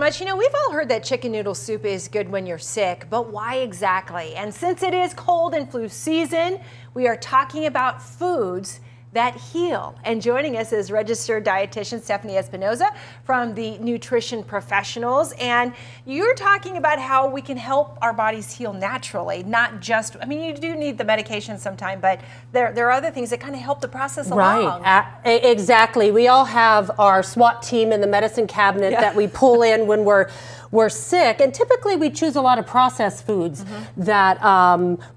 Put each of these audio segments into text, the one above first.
much. You know, we've all heard that chicken noodle soup is good when you're sick, but why exactly? And since it is cold and flu season, we are talking about foods that heal. And joining us is registered dietitian Stephanie Espinoza from the Nutrition Professionals. And you're talking about how we can help our bodies heal naturally, not just, I mean, you do need the medication sometime, but there are other things that kind of help the process along. Right, exactly. We all have our SWAT team in the medicine cabinet that we pull in when we're sick, and typically we choose a lot of processed foods that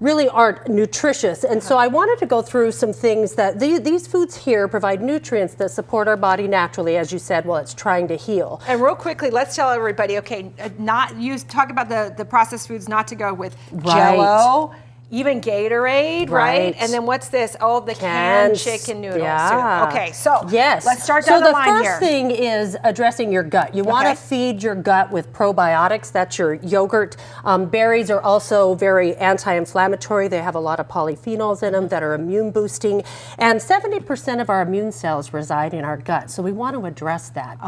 really aren't nutritious. And so I wanted to go through some things that these foods here provide nutrients that support our body naturally, as you said, while it's trying to heal. And real quickly, let's tell everybody, okay, talk about the processed foods, not to go with Jell-O, even Gatorade, right? And then what's this? Oh, the canned chicken noodle soup. Okay, so let's start down the line here. So the first thing is addressing your gut. You want to feed your gut with probiotics. That's your yogurt. Berries are also very anti-inflammatory. They have a lot of polyphenols in them that are immune boosting. And 70% of our immune cells reside in our gut. So we want to address that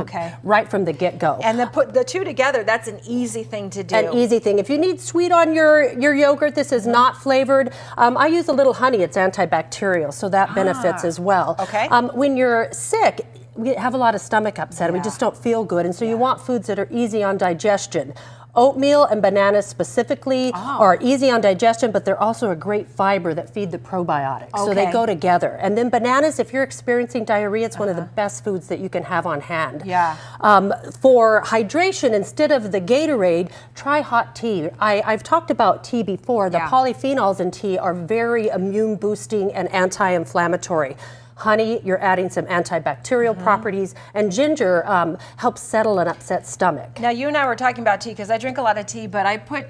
right from the get-go. And then put the two together, that's an easy thing to do. An easy thing. If you need sweet on your yogurt, this is not flavored. I use a little honey. It's antibacterial, so that benefits as well. When you're sick, we have a lot of stomach upset and we just don't feel good, and so you want foods that are easy on digestion. Oatmeal and bananas specifically are easy on digestion, but they're also a great fiber that feed the probiotics. So they go together. And then bananas, if you're experiencing diarrhea, it's one of the best foods that you can have on hand. For hydration, instead of the Gatorade, try hot tea. I've talked about tea before. The polyphenols in tea are very immune boosting and anti-inflammatory. Honey, you're adding some antibacterial properties, and ginger helps settle an upset stomach. Now, you and I were talking about tea because I drink a lot of tea, but I put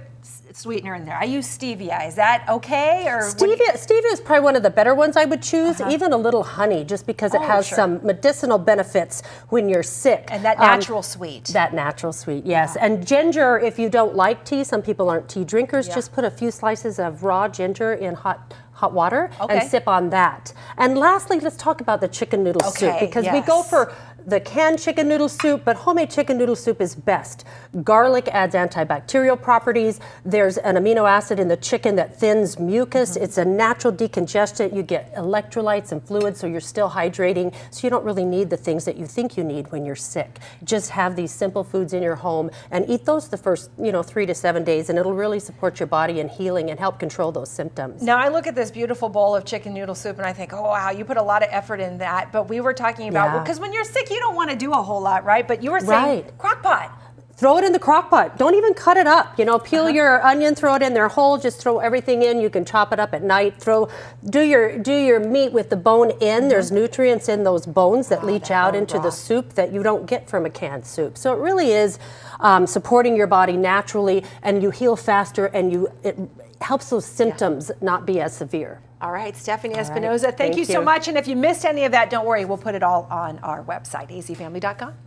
sweetener in there. I use stevia. Is that okay? Or stevia is probably one of the better ones I would choose. Even a little honey, just because it has some medicinal benefits when you're sick. And that natural sweet. That natural sweet, yes. And ginger, if you don't like tea, some people aren't tea drinkers, just put a few slices of raw ginger in hot water and sip on that. And lastly, let's talk about the chicken noodle soup, because we go for the canned chicken noodle soup, but homemade chicken noodle soup is best. Garlic adds antibacterial properties. There's an amino acid in the chicken that thins mucus. It's a natural decongestant. You get electrolytes and fluids, so you're still hydrating. So you don't really need the things that you think you need when you're sick. Just have these simple foods in your home and eat those the first 3 to 7 days, and it'll really support your body in healing and help control those symptoms. Now I look at this beautiful bowl of chicken noodle soup and I think, oh wow, you put a lot of effort in that. But we were talking about, because when you're sick, you don't want to do a whole lot, right? But you were saying crock pot. Throw it in the crock pot. Don't even cut it up. Peel your onion, throw it in there whole, just throw everything in. You can chop it up at night. Do your meat with the bone in. There's nutrients in those bones that leach out into the soup that you don't get from a canned soup. So it really is supporting your body naturally, and you heal faster, and it helps those symptoms not be as severe. All right, Stephanie Espinoza, thank you so much. And if you missed any of that, don't worry, we'll put it all on our website, azfamily.com.